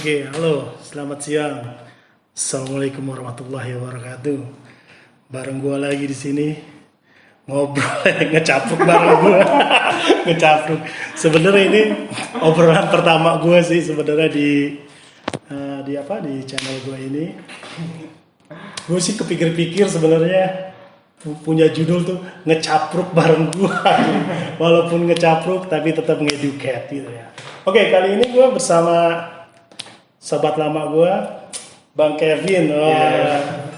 Oke, halo, selamat siang. Assalamualaikum warahmatullahi wabarakatuh. Bareng gua lagi di sini ngobrol, ngecapruk bareng gua, ngecapruk. Sebenarnya ini obrolan pertama gua sih sebenarnya di channel gua ini. Gue sih kepikir-pikir sebenarnya punya judul tuh ngecapruk bareng gua. Walaupun ngecapruk tapi tetap ngeduket gitu ya. Oke, kali ini gua bersama sahabat lama gue, Bang Kevin.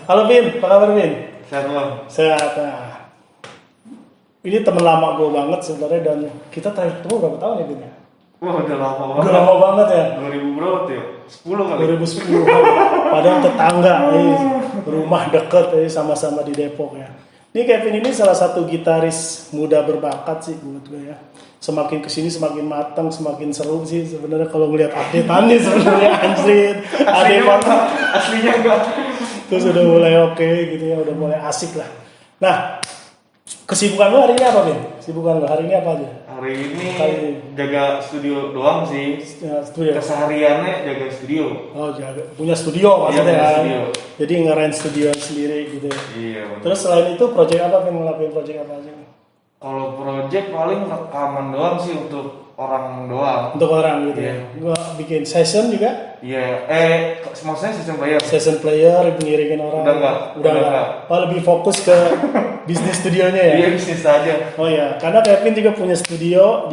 Halo Vin, apa kabar Vin? Sehat Bang. Sehat. Nah, ini teman lama gue banget sebenarnya dan kita terakhir ketemu berapa tahun ya Vin? Wah udah lama banget. Udah lama banget ya. 2000 berapa tuh ya? 10 kali. 2010. Padahal tetangga, rumah deket, sama-sama di Depok ya. Ini Kevin ini salah satu gitaris muda berbakat sih menurut gue ya. Semakin kesini semakin matang, semakin seru sih sebenarnya kalau ngelihat update-annya sebenarnya anjir. Aslinya enggak. Terus udah mulai oke gitu ya, udah mulai asik lah. Nah, kesibukan lo hari ini apa, Bin? Kesibukan lo hari ini apa aja? Hari ini jaga studio doang sih. Ya, studio. Kesehariannya jaga studio. Oh, punya studio maksudnya kan. Studio. Jadi nge-rent studio sendiri gitu ya. Iya. Terus selain itu project apa, Bin? Ngelakuin project apa aja? Kalau project paling rekaman doang sih untuk orang doang. Untuk orang gitu ya. Gua bikin session juga. Iya. Maksudnya sistem player. Session player, ngiringin orang. Udah enggak. Oh, lebih fokus ke bisnis studionya ya. Iya bisnis aja. Oh ya, karena Kevin juga punya studio,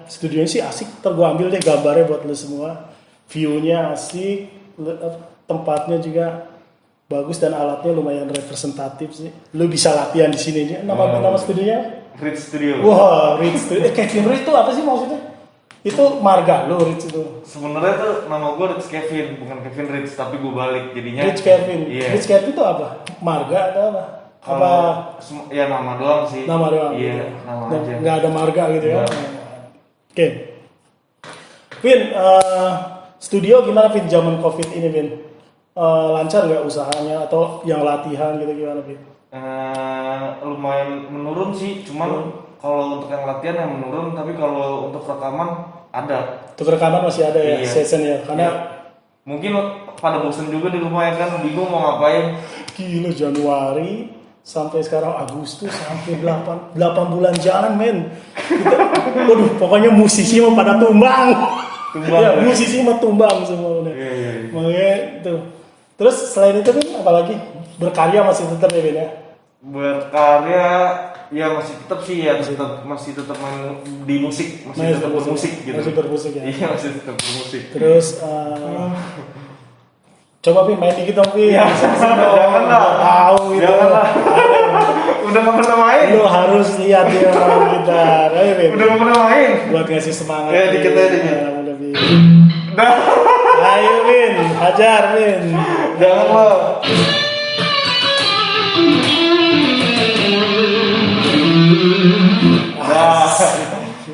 studionya sih asik. Ntar gue ambil deh gambarnya buat lu semua. View-nya asik, tempatnya juga bagus dan alatnya lumayan representatif sih. Lu bisa latihan di sini. Nama studionya? Rich Studio. Wah, Rich Studio. Kevin Rich itu apa sih maksudnya? Itu marga lu Rich itu. Sebenarnya tuh nama gue Rich Kevin, bukan Kevin Rich, tapi gue balik jadinya. Rich Kevin. Iya. Rich Kevin itu apa? Marga atau apa? Kalau ya nama doang sih. Nama doang. Iya, gitu. nama aja. Nggak ada marga gitu ya. Nggak. Oke. Vin, studio gimana Vin zaman Covid ini Vin? Lancar nggak usahanya atau yang latihan gitu gimana Vin? Lumayan menurun sih, cuman kalau untuk yang latihan yang menurun, tapi kalau untuk rekaman ada. Untuk rekaman masih ada ya, Iya. session ya, karena mungkin pada bosen juga di rumah ya kan, bingung mau ngapain. gila Januari sampai sekarang Agustus sampai 8 bulan jalan men. Waduh, pokoknya musisi mau pada tumbang. Ya, musisi mau tumbang semua udah. Iya. Makanya itu. Terus selain itu Vin, apalagi berkarya masih tetap ya Vin ya? Berkarya ya masih tetap main di musik, masih tetap bermusik gitu. Masih bermusik ya. Iya, masih tetap bermusik. Terus coba Vin main dikit dong Vin. Ya, janganlah. Tahu gitu. Janganlah. Udah nggak pernah main. Lu harus lihat dia main gitar. Ayo Vin. Udah nggak pernah main. Buat ngasih semangat. Ya, dikit aja dikit. Udah Vin. Dah. Ayo Vin, hajar Vin. Janganlah.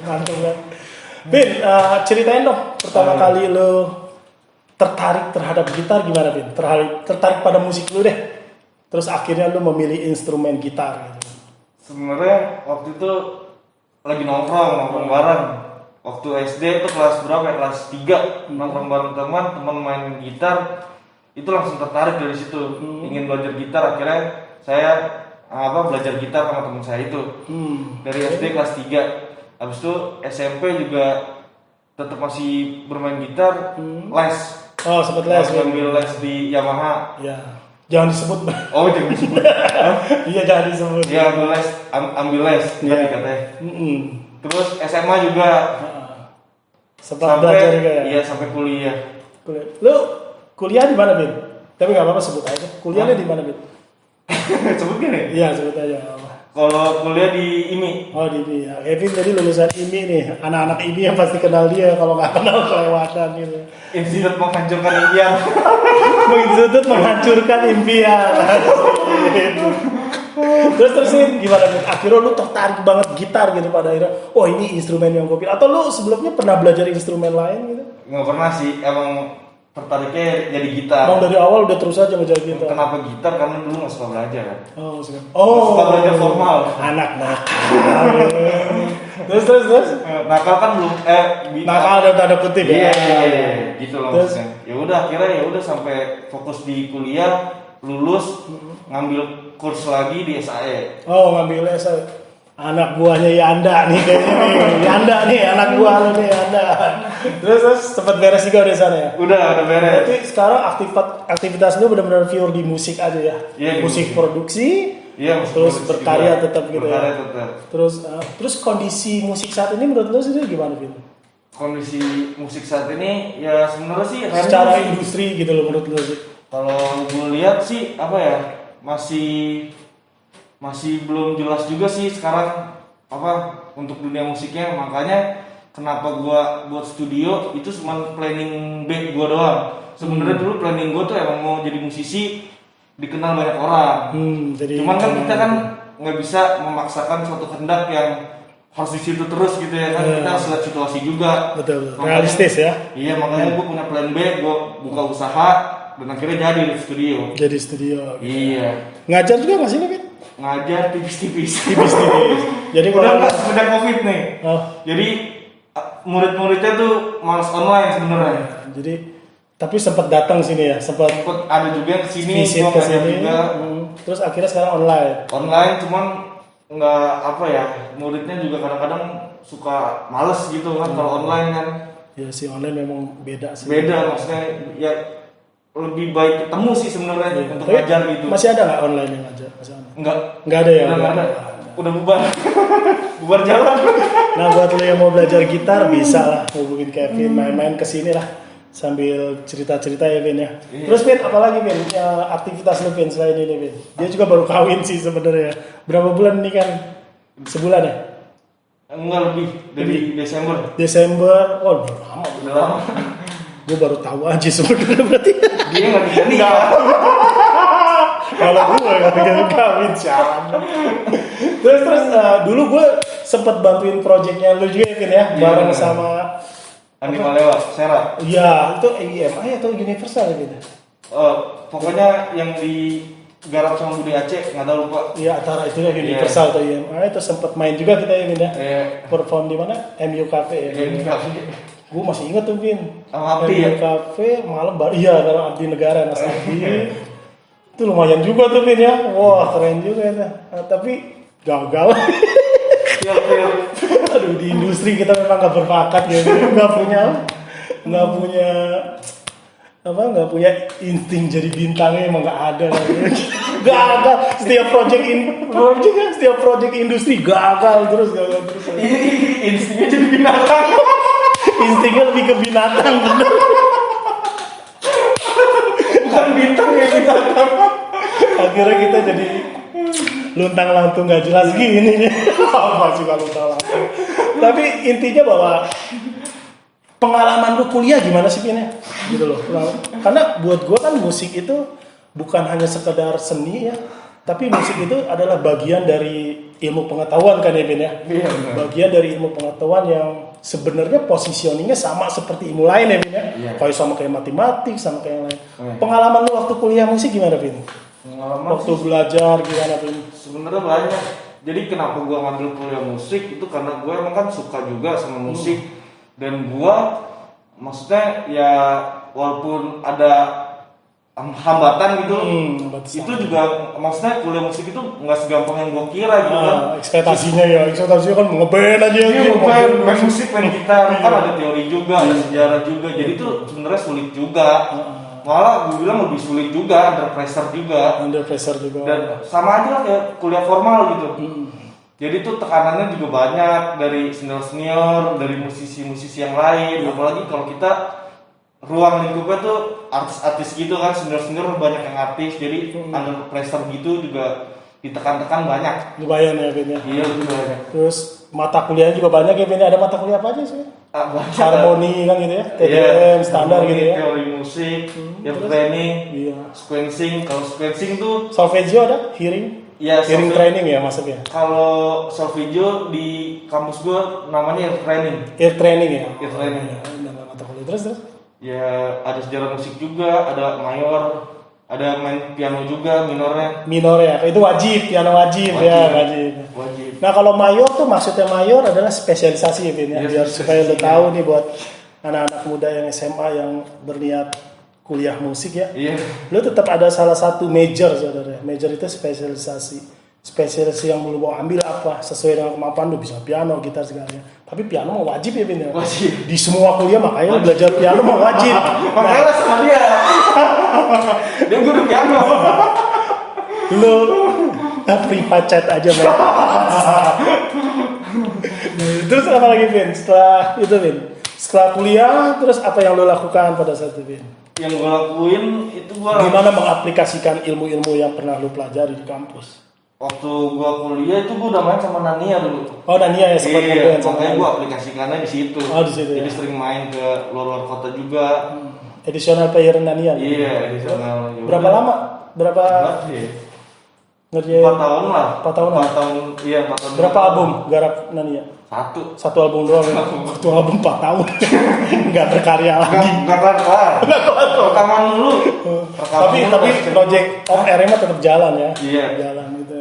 Mantap banget. Vin, ceritain dong pertama kali lu tertarik terhadap gitar gimana Vin? Tertarik pada musik lu deh. Terus akhirnya lu memilih instrumen gitar gitu. Sebenarnya waktu itu lagi nongkrong bareng. Waktu SD itu kelas berapa ya? Kelas 3 nongkrong bareng teman main gitar. Itu langsung tertarik dari situ. Ingin belajar gitar, akhirnya saya belajar gitar sama teman saya itu. Dari SD kelas 3. Habis itu SMP juga tetap masih bermain gitar, les. Oh, sempat les. Ambil les di Yamaha. Ya. Jangan disebut. Oh, jangan disebut. Iya, jangan disebut. Ya, ambil les tadi katanya. Terus SMA juga. Sempat belajar juga ya. Iya, sampai kuliah. Lu kuliah di mana, Bin? Tapi enggak apa-apa sebut aja. Kuliahnya di mana, Bin? Sebut gini? Iya, sebut aja. Kalau kuliah di IMI. Oh, di IMI ya. Kevin jadi lulusan IMI nih. Anak-anak IMI yang pasti kenal dia, kalau nggak kenal kelewatan gitu. Institut menghancurkan impian. Institut menghancurkan impian. Terusin gimana Bin? Akhirnya lu tertarik banget gitar gitu pada akhirnya. Oh, ini instrumen yang gue pilih. Atau lu sebelumnya pernah belajar instrumen lain gitu? Nggak pernah sih. Emang tertariknya jadi gitar. Emang dari awal udah terus aja ngejar gitar. Kenapa gitar? Karena dulu nggak suka belajar kan. Oh, suka belajar formal. Anak nakal. Terus. Nakal kan belum Nakal ada tanda kutip ya. Iya, gitu loh Terus? maksudnya. Ya udah akhirnya ya udah sampai fokus di kuliah, lulus, ngambil kurs lagi di SAE. Oh, ngambil anak buahnya Yanda nih kayaknya nih. Yanda nih anak buah lu nih Yanda. Terus sempat beres juga di sana ya. Udah beres. Berarti sekarang aktivitas lu benar-benar pure di musik aja ya. Iya, di musik musik. produksi. Iya, musik Terus produksi berkarya juga. tetap gitu Berkarya ya. tetap. Terus kondisi musik saat ini menurut lu sendiri gimana, Vin? Kondisi musik saat ini ya sebenarnya sih Secara random sih. industri gitu loh menurut lu sih. Kalau gue lihat sih apa ya, masih belum jelas juga sih sekarang apa untuk dunia musiknya. Makanya kenapa gua buat studio itu cuma planning B gua doang. Sebenarnya dulu planning gua tuh emang mau jadi musisi, dikenal banyak orang. Jadi Cuman kan kita kan nggak bisa memaksakan suatu kehendak yang harus di situ terus gitu ya kan. Kita harus lihat situasi juga. betul. Makanya- Realistis ya. Iya, makanya gua punya plan B, gua buka usaha dan akhirnya jadi di studio. Jadi studio. Iya, Ngajar juga nggak sih lu, Vin? ngajar tipis-tipis. Tipis-tipis. Jadi Udah kalau nggak semenjak covid nih. Oh, Jadi murid-muridnya tuh males online sebenarnya. jadi tapi sempat datang sini ya, sempat Sempet ada juga yang kesini, visit gua ke ngajar sini. juga Terus akhirnya sekarang online. online, cuman nggak apa ya, muridnya juga kadang-kadang suka males gitu kan kalau online kan. Ya si online memang beda sih. Beda maksudnya ya lebih baik ketemu sih sebenarnya untuk Tapi ngajar gitu. Masih ada nggak online yang ngajar? Masih ada? Enggak, Nggak ada ya? udah nggak ada. Udah bubar. Bubar jalan. Nah buat lo yang mau belajar gitar bisa lah hubungin Kevin main-main kesini lah sambil cerita-cerita ya Vin ya. Iya. Terus Vin apalagi Vin ya, aktivitas lo Vin selain ini Vin? Dia juga baru kawin sih sebenarnya. Berapa bulan nih kan? Sebulan ya? Enggak lebih dari Desember. Desember. Oh udah lama. Udah lama. Gue baru tahu aja sebenarnya berarti. Dia nggak bisa nikah. Kalau gue nggak kawin siapa. Terus dulu gue sempet bantuin projectnya lu juga ya Vin ya, Iya, bareng bener. sama Andi Malewa, Sera. iya itu EMI atau Universal gitu. Pokoknya yang digarap sama Budi Aceh, nggak tahu lupa. Iya antara itu ya Universal atau EMI itu sempet main juga kita ya Vin ya. Perform di mana? MU Cafe ya. Gue masih inget tuh Vin. Sama Abdi MU ya? Cafe malam baru iya dalam Abdi Negara Mas Abdi. Itu lumayan juga tuh Vin ya. Wah keren juga itu. Tapi gagal. Iya, iya. Aduh di industri kita memang nggak berbakat ya, nggak punya insting jadi bintangnya emang nggak ada lagi. Gagal setiap project industri gagal terus. Instingnya jadi binatang. Instingnya lebih ke binatang bener. Bukan bintang ya, binatang. Akhirnya kita jadi luntang lantung nggak jelas gini nih. Apa sih kalau luntang lantung? Tapi intinya bahwa pengalaman lu kuliah gimana sih Pin ya? Gitu loh. Karena buat gua kan musik itu bukan hanya sekedar seni ya, tapi musik itu adalah bagian dari ilmu pengetahuan kan ya Pin ya? Iya, benar. Bagian dari ilmu pengetahuan yang sebenarnya positioningnya sama seperti ilmu lain ya Pin ya? Iya. Kayak sama kayak matematik, sama kayak yang lain. Iya. Pengalaman lu waktu kuliah musik gimana Pin? Pengalaman Waktu sih belajar gimana Pin? sebenarnya banyak. Jadi kenapa gua ngambil kuliah musik itu karena gua emang kan suka juga sama musik dan gua maksudnya ya walaupun ada hambatan gitu, Batasan. itu juga maksudnya kuliah musik itu nggak segampang yang gua kira gitu kan. ekspektasinya kan ngeband aja Iya, gitu. main musik, main gitar, kan ada teori juga, ada sejarah juga, jadi itu sebenarnya sulit juga. Malah gue bilang lebih sulit juga, under pressure juga. Under pressure juga. Dan sama aja lah kayak kuliah formal gitu. Jadi tuh tekanannya juga banyak dari senior-senior, dari musisi-musisi yang lain. Apalagi kalau kita ruang lingkupnya tuh artis-artis gitu kan, senior-senior banyak yang artis. Jadi under pressure gitu juga ditekan-tekan banyak. Lumayan ya Vin ya. Iya, itu banyak. Terus mata kuliahnya juga banyak ya Vin. Ada mata kuliah apa aja sih? Banyak. Harmoni kan gitu ya. TDM Iya, standar gitu ya. Teori musik, ya terus? training, Iya. sequencing. Kalau sequencing tuh Solfeggio ada? Hearing? ya Hearing training ya maksudnya. Kalau solfeggio di kampus gua namanya ear training. Ear training ya. Ear training. Ada mata kuliah terus. Ya ada sejarah musik juga, ada mayor, ada main piano juga minornya. Minor ya, itu wajib, piano wajib ya, wajib. Nah kalau mayor tuh maksudnya mayor adalah spesialisasi ya Vin ya, biar supaya lo tahu nih buat anak-anak muda yang SMA yang berniat kuliah musik ya. Iya. Lo tetap ada salah satu major saudara. Major itu spesialisasi. Spesialisasi yang lo mau ambil apa sesuai dengan kemampuan lo, bisa piano, gitar segalanya. Tapi piano mau wajib ya Vin ya. Wajib. Di semua kuliah makanya lo belajar piano mau wajib. Makanya lah sama dia. Dia guru piano. Lo private chat aja men. Terus apa lagi Vin? Setelah itu Vin, setelah kuliah terus apa yang lo lakukan pada saat itu Vin? Yang gue lakuin itu gue Gimana mengaplikasikan ilmu-ilmu yang pernah lo pelajari di kampus? waktu gue kuliah itu gue udah main sama Nania dulu. Oh Nania ya sempat Iya, main sama makanya Nania. gue aplikasikannya di situ. Oh, di situ, Jadi ya. sering main ke luar kota juga. Additional player Nania. Iya, di sana. Berapa lama? Berapa ngerjain? 4 tahun lah. 4 tahun. 4 tahun. Iya, 4 tahun. Berapa album garap Nania? Satu Album doang ya? Satu album 4 tahun. Nggak berkarya lagi. Enggak kelar. Rekaman dulu. Tapi project of air mah tetap jalan ya. Iya. Jalan gitu.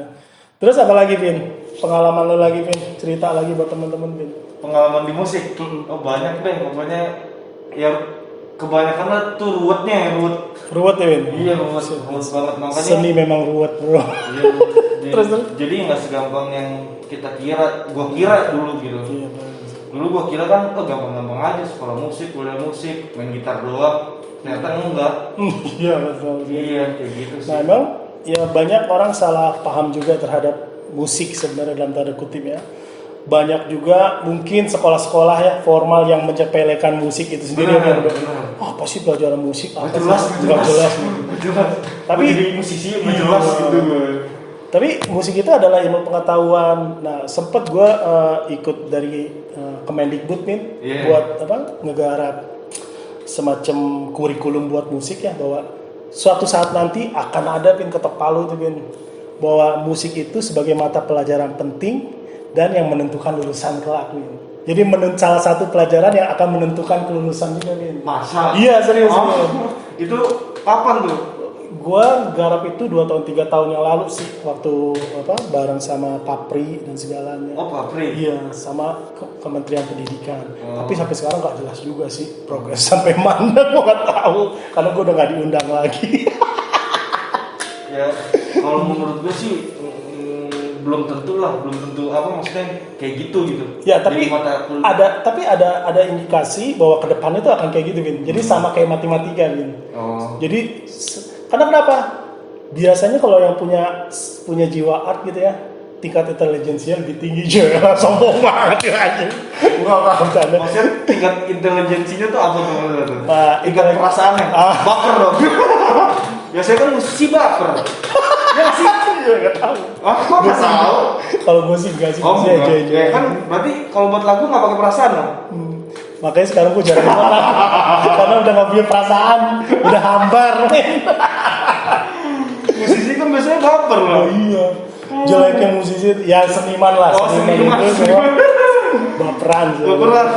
Terus apa lagi Vin? Pengalaman lo lagi Vin? Cerita lagi buat teman-teman Vin. Pengalaman di musik. Oh, banyak deh. Pokoknya ya kebanyakan tuh ruwetnya. Ruwet ya Vin? Iya, ruwet banget makanya. Seni memang ruwet bro. Iya, Terus? jadi nggak segampang yang kita kira. Gua kira dulu gitu. Iya, bagus. Dulu gua kira kan gampang-gampang aja sekolah musik, kuliah musik, main gitar doang. Ternyata enggak. Iya betul. Iya, kayak gitu sih. Nah emang ya banyak orang salah paham juga terhadap musik sebenarnya dalam tanda kutip ya. Banyak juga mungkin sekolah-sekolah ya formal yang menyepelekan musik itu sendiri. Benar. Apa sih pelajaran musik? Apa Jelas. jelas. Tapi jadi musisi jelas gitu. Tapi musik itu adalah ilmu pengetahuan. Nah, sempat gue ikut dari Kemendikbud nih buat apa? Ngegarap semacam kurikulum buat musik ya, bahwa suatu saat nanti akan ada Pin ketok palu itu Pin, bahwa musik itu sebagai mata pelajaran penting dan yang menentukan lulusan kelak Pin. Jadi salah satu pelajaran yang akan menentukan kelulusan juga Pin. Masa? Iya serius. Itu kapan tuh? Gua garap itu 2 tahun 3 tahun yang lalu sih, waktu apa bareng sama Papri dan segalanya. Oh, Papri. Iya, sama Kementerian Pendidikan. Tapi sampai sekarang nggak jelas juga sih progres sampai mana, gua nggak tahu karena gua udah nggak diundang lagi. Ya, kalau menurut gue sih belum tentu apa maksudnya kayak gitu. Ya, tapi jadi mata kuliah. ada indikasi bahwa ke depannya itu akan kayak gitu, Vin. Jadi sama kayak matematika, Vin. Oh. Jadi karena kenapa? Biasanya kalau yang punya jiwa art gitu ya, tingkat intelijensinya lebih tinggi juga. Sombong banget ya anjing. Enggak bercanda. Maksudnya tingkat intelijensinya tuh apa tuh? Tingkat Intelijen- perasaannya. Baper dong. Biasanya kan musisi baper. Ya sih. Iya, nggak tahu. Kok nggak tahu? Kalau gue sih enggak sih. Oh, Sih aja. ya kan berarti kalau buat lagu nggak pakai perasaan dong? Makanya sekarang gue jarang banget. Karena udah nggak punya perasaan, udah hambar. Musisi kan biasanya baper loh. Oh iya. Jeleknya musisi ya seniman lah. Oh, seniman. Itu semua baperan. Baperan.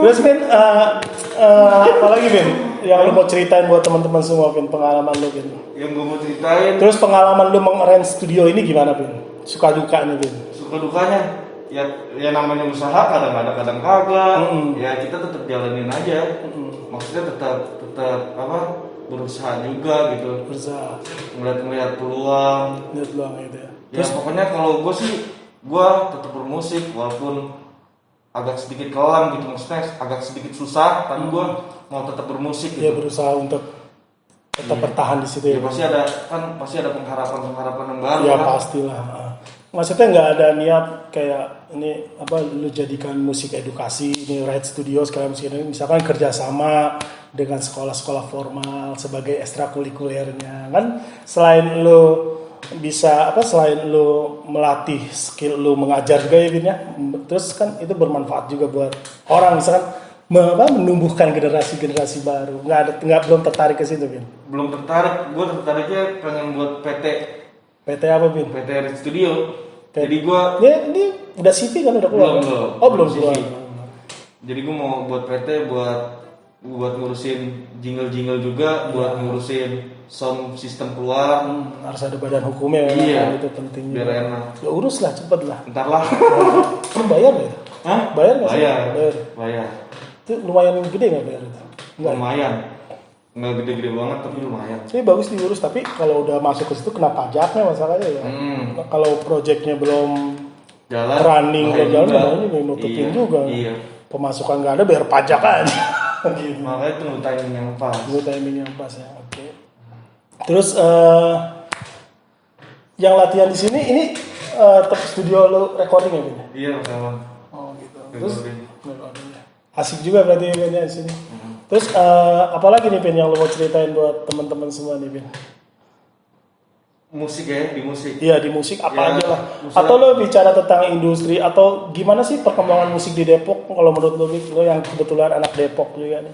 Terus Vin, apa lagi Vin? Yang lo mau ceritain buat teman-teman semua Vin, pengalaman lo Vin. Yang gue mau ceritain. Terus pengalaman lo mengarrange studio ini gimana Vin? Suka dukanya Vin? Suka dukanya ya namanya usaha kadang ada kadang kagak. Ya kita tetap jalanin aja. Maksudnya tetap apa berusaha juga gitu. Berusaha. Ngeliat peluang. Lihat peluang gitu ya. Ya pokoknya kalau gue sih gue tetap bermusik walaupun agak sedikit kelam gitu, maksudnya agak sedikit susah, tapi gue mau tetap bermusik Dia gitu. berusaha untuk tetap bertahan di situ Ya ya. pasti ada pengharapan yang baru Ya kan. pastilah. Maksudnya nggak ada niat kayak ini apa lu jadikan musik edukasi ini Red Studio sekalian musik ini misalkan kerjasama dengan sekolah-sekolah formal sebagai ekstrakurikulernya kan, selain lu bisa selain lu melatih skill lu mengajar juga ya Vin ya, terus kan itu bermanfaat juga buat orang misalkan menumbuhkan generasi baru. Belum tertarik ke situ Vin? Belum tertarik, gue tertariknya pengen buat PT apa Vin? PT Red Studio. Jadi gue Ini udah CV kan udah keluar? Belum. Oh belum keluar. Jadi gue mau buat PT buat ngurusin jingle juga, buat ngurusin sound system keluar. Harus ada badan hukumnya ya, Iya. itu penting. Biar enak. Ya urus lah, cepet lah. Ntar lah. Lu bayar nggak itu? Hah? Bayar nggak sih? Bayar. Bayar. Itu lumayan gede nggak bayar itu? Nggak. Lumayan. Nggak gede-gede banget tapi lumayan. Tapi bagus diurus, tapi kalau udah masuk ke situ kena pajaknya masalahnya ya. Kalau proyeknya belum Jalan. running bahaya ke jalan, juga. bahaya juga, nutupin Iya, juga. Iya. Pemasukan nggak ada, bayar pajak aja. Gitu. Makanya tunggu timing yang pas. Gue timing yang pas ya. Oke. Terus yang latihan di sini ini studio lo recording ya, Bin? Iya sama. Oh gitu. Terus Recording. asik juga berarti Bin ya di sini. Terus apalagi nih Bin yang lo mau ceritain buat teman-teman semua nih Bin? Musik ya, di musik. Iya di musik apa Ya, aja lah. musik. Atau lo bicara tentang industri atau gimana sih perkembangan musik di Depok kalau menurut lo, Bin? Lo yang kebetulan anak Depok juga nih.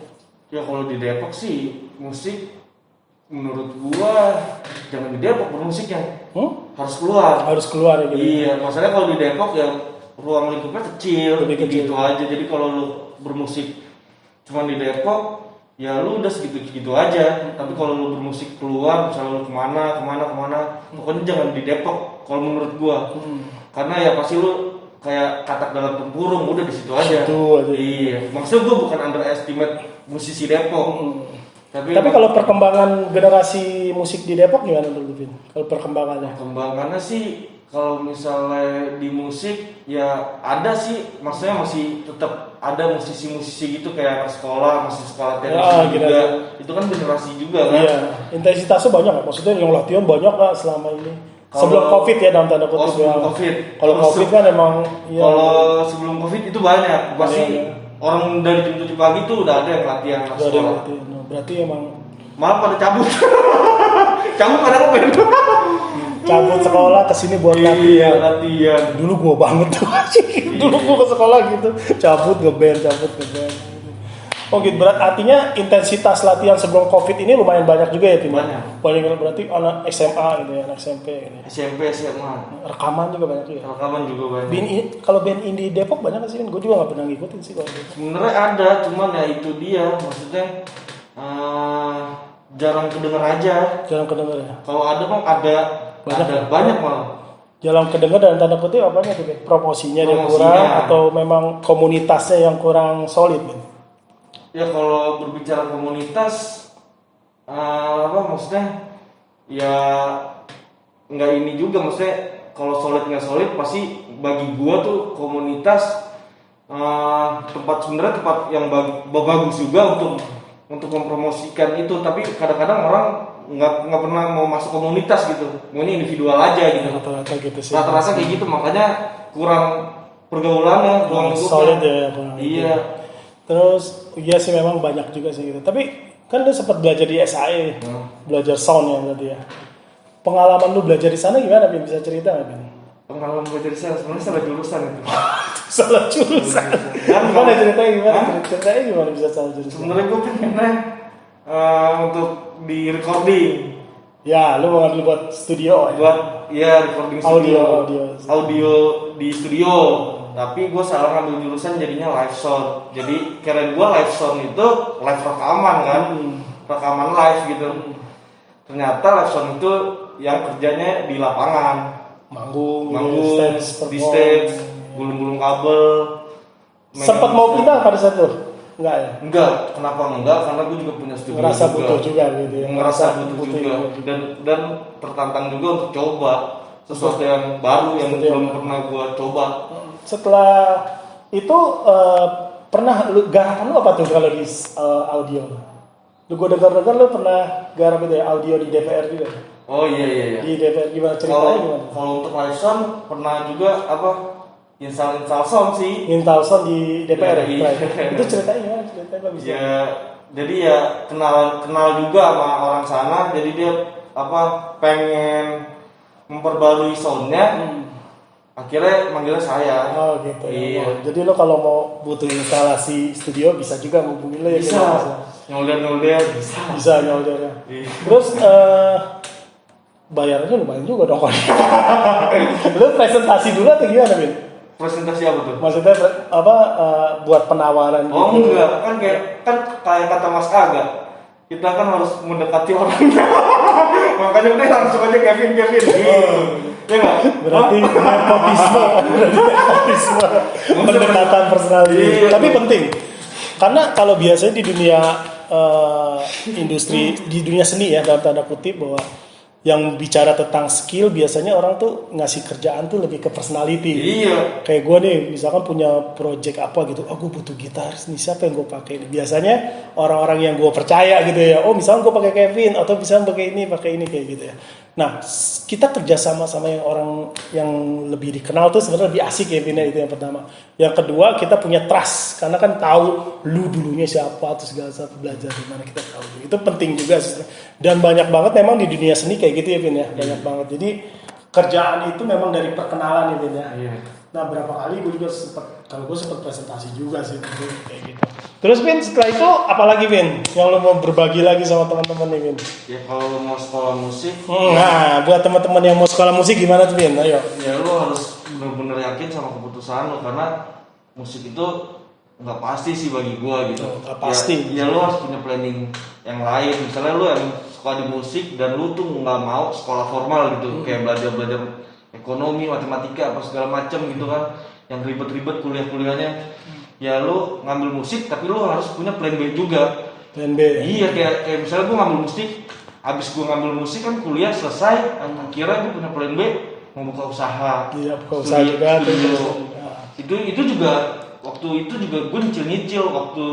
Ya kalau di Depok sih musik menurut gua jangan di Depok bermusiknya. Harus keluar. Harus keluar ya gitu. Iya, masalahnya kalau di Depok ya ruang lingkupnya kecil, Lebih kecil. gitu aja. Jadi kalau lu bermusik cuma di Depok, ya lu udah segitu-segitu aja. Tapi kalau lu bermusik keluar, misalnya lu kemana, pokoknya jangan di Depok. Kalau menurut gua, karena ya pasti lu kayak katak dalam tempurung, udah di situ aja. Situ aja. Iya, maksud gua bukan underestimate musisi Depok. Tapi kalau perkembangan generasi musik di Depok gimana menurut Bin? Kalau perkembangannya? Kembangannya sih kalau misalnya di musik ya ada sih, maksudnya masih tetap ada musisi-musisi gitu kayak anak sekolah, masih sekolah teknik gitu. juga. Itu kan generasi juga kan. Iya, intensitasnya banyak nggak? Maksudnya yang latihan banyak nggak selama ini? Sebelum COVID ya dalam tanda kutip. sebelum ya. COVID. Kalau COVID kan emang ya, Kalau sebelum COVID itu banyak. Pasti Iya. orang dari jam 7 pagi tuh udah ada yang latihan anak udah ada sekolah. latihan. Nah, berarti emang Malah pada cabut. Cabut pada komen. cabut sekolah kesini buat Iya, latihan. latihan. Dulu gua banget tuh. Dulu gua ke sekolah gitu, cabut ngeband. Oh gitu, artinya intensitas latihan sebelum COVID ini lumayan banyak juga ya Tim? Banyak. Paling berarti anak SMA gitu ya, anak SMP ini. SMP, SMA. Rekaman juga banyak juga. Rekaman juga banyak. Kalau band indie Depok banyak nggak sih? Gue juga nggak pernah ngikutin sih kalau gitu. Sebenarnya ada, cuman ya itu dia, maksudnya jarang kedenger aja. Jarang kedenger ya. Kalau ada bang ada banyak malah. Jarang kedenger dalam tanda kutip apanya tuh? Bang? Promosinya dia Promosinya. kurang atau memang komunitasnya yang kurang solid gitu? Ya kalau berbicara komunitas, maksudnya ya nggak ini juga, maksudnya kalau solid nggak solid pasti bagi gua tuh komunitas sebenarnya tempat yang bagus juga untuk mempromosikan itu, tapi kadang-kadang orang nggak pernah mau masuk komunitas gitu, maunya individual aja gitu. Rata-rata gitu sih. Rata-rata kayak gitu, makanya kurang pergaulannya, kurang solid ya. Iya. Terus iya sih memang banyak juga sih gitu. Tapi kan lu sempat belajar di SAE, belajar sound ya berarti ya. Pengalaman lu belajar di sana gimana? Bin? Bisa cerita nggak Bin? Pengalaman belajar di sana sebenarnya salah jurusan itu. Salah jurusan. Gimana ceritanya gimana? Ceritanya gimana bisa salah jurusan? Sebenarnya gue pengennya untuk di recording. Ya, lu mau ngambil buat studio ya? Buat ya recording Audio. audio di studio. Tapi gue salah ngambil jurusan jadinya live sound. Jadi keren gue live sound itu live rekaman kan, rekaman live gitu. Ternyata live sound itu yang kerjanya di lapangan, Manggung di stage, gulung-gulung kabel. Sempat mau pindah pada saat itu? Enggak ya? Enggak, kenapa enggak? Karena gue juga punya studio. Ngerasa butuh juga gitu ya? Ngerasa butuh juga. Dan tertantang juga untuk coba sesuatu yang baru yang belum pernah gue coba. Setelah itu pernah garapan lu apa tuh kalau di audio? Lu gue dengar lu pernah garap itu ya audio di DPR juga? Oh iya. Di DPR gimana ceritanya gimana? Kalau untuk live sound pernah juga install sound sih. Install sound di DPR Iya. ya? Itu ceritanya gimana? Ceritanya gak bisa? Ya, jadi ya kenal juga sama orang sana. Jadi dia pengen memperbarui soundnya. Akhirnya manggilnya saya. Oh gitu Iya. ya. Jadi lo kalau mau butuh instalasi studio bisa juga hubungin lo ya? Bisa. Nyolder bisa. Bisa nyolder ya. Iya. Terus bayarannya lumayan juga dong. Lo presentasi dulu atau gimana Bin? Presentasi apa tuh? Maksudnya buat penawaran Oh gitu? enggak, kan kayak kata Mas Aga. kita kan harus mendekati orangnya. Makanya udah langsung aja Kevin. Ya nggak? Berarti nepotisme, pendekatan personality. Iya. Tapi penting, karena kalau biasanya di dunia industri, di dunia seni ya dalam tanda kutip, bahwa yang bicara tentang skill biasanya orang tuh ngasih kerjaan tuh lebih ke personality. Iya. Kayak gue nih, misalkan punya project apa gitu, gue butuh gitaris nih, siapa yang gue pakai? Biasanya orang-orang yang gue percaya gitu ya, misalkan gue pakai Kevin, atau misalkan pakai ini kayak gitu ya. Nah, kita kerja sama yang orang yang lebih dikenal tuh sebenarnya lebih asik ya, Vin, itu yang pertama. Yang kedua, kita punya trust, karena kan tahu lu dulunya siapa, terus segala sesuatu, belajar di mana kita tahu. Itu penting juga sih. Dan banyak banget memang di dunia seni kayak gitu ya, Vin ya, banyak banget. Jadi kerjaan itu memang dari perkenalan ya, Vin ya. Iya. Nah, berapa kali gue juga sempat presentasi juga sih kayak gitu. Terus Vin, setelah itu apalagi Vin yang lo mau berbagi lagi sama teman-teman nih Vin? Ya kalau lo mau sekolah musik, Nah, buat teman-teman yang mau sekolah musik gimana tuh Vin? Ayo. ya lo harus benar-benar yakin sama keputusan lo, karena musik itu nggak pasti sih bagi gua gitu. Nggak pasti. Ya lo harus punya planning yang lain. Misalnya lo yang sekolah di musik dan lo tuh nggak mau sekolah formal gitu, kayak belajar ekonomi, matematika, apa segala macam gitu kan, yang ribet-ribet kuliah-kuliahnya. Ya lo ngambil musik, tapi lo harus punya plan B juga. Plan B. Iya, kayak misalnya gue ngambil musik, abis gue ngambil musik kan kuliah selesai, akhirnya gue punya plan B, mau buka usaha. Iya, buka usaha juga. Itu juga waktu itu juga gue nyicil waktu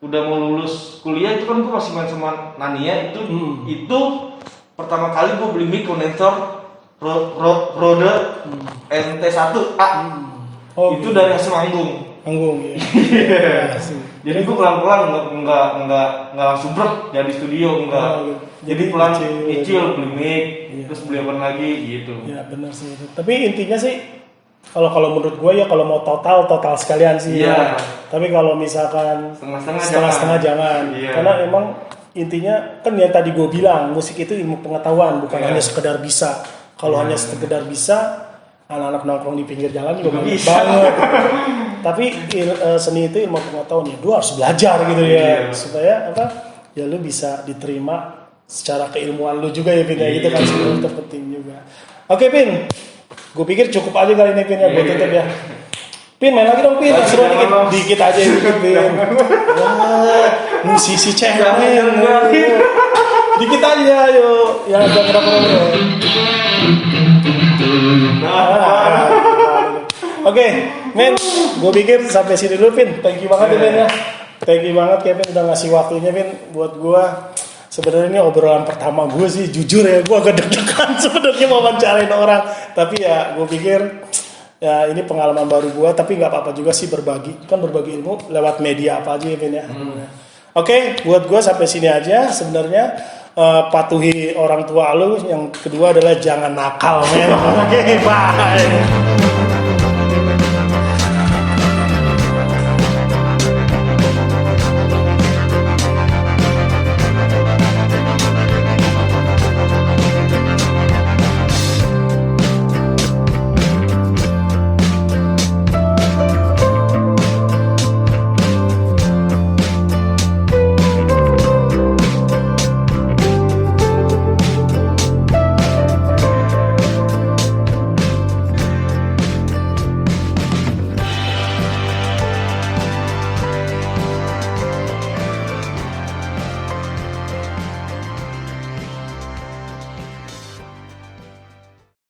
udah mau lulus kuliah itu kan gue masih main sama Nania itu pertama kali gue beli mic kondenser Rode NT1A. Itu gitu. dari hasil manggung. Ya. Jadi gue pelan-pelan nggak langsung brek dari studio enggak. Gitu. Jadi pelan Nyicil. nyicil beli mic, Iya. terus beli apa lagi gitu. Ya benar sih. Tapi intinya sih kalau menurut gue ya kalau mau total sekalian sih Iya. ya. Tapi kalau misalkan setengah-setengah jangan. Iya. Karena emang intinya kan yang tadi gue bilang, musik itu ilmu pengetahuan, bukan Iya. hanya sekedar bisa. Kalau hanya sekedar bisa, anak-anak nongkrong di pinggir jalan juga banyak bisa. banget. Tapi seni itu ilmu pengetahuan ya, lu harus belajar gitu ya, Iya. supaya apa? Ya lu bisa diterima secara keilmuan lu juga ya, Pin. Ya gitu kan itu penting juga. Oke, Pin. Gue pikir cukup aja kali ini, Pin, ya buat tutup ya. Pin, main lagi dong, Pin. Seru dikit aja gitu, Pin. Wah, musisi cewek. Dikit aja, ayo. Yang agak ngerok-ngerok. Oke, men, gue pikir sampai sini dulu, Pin. Thank you banget ya, Pin ya. Thank you banget, Kevin, udah ngasih waktunya, Pin, buat gue. Sebenarnya ini obrolan pertama gue sih, jujur ya, gue agak deg-degan sebenarnya mau wawancarain orang. Tapi ya, gue pikir ya ini pengalaman baru gue, tapi nggak apa-apa juga sih berbagi. Kan berbagi ilmu lewat media apa aja ya, Pin ya. Oke, buat gue sampai sini aja. Sebenarnya patuhi orang tua lu. Yang kedua adalah jangan nakal, men. Oke, bye.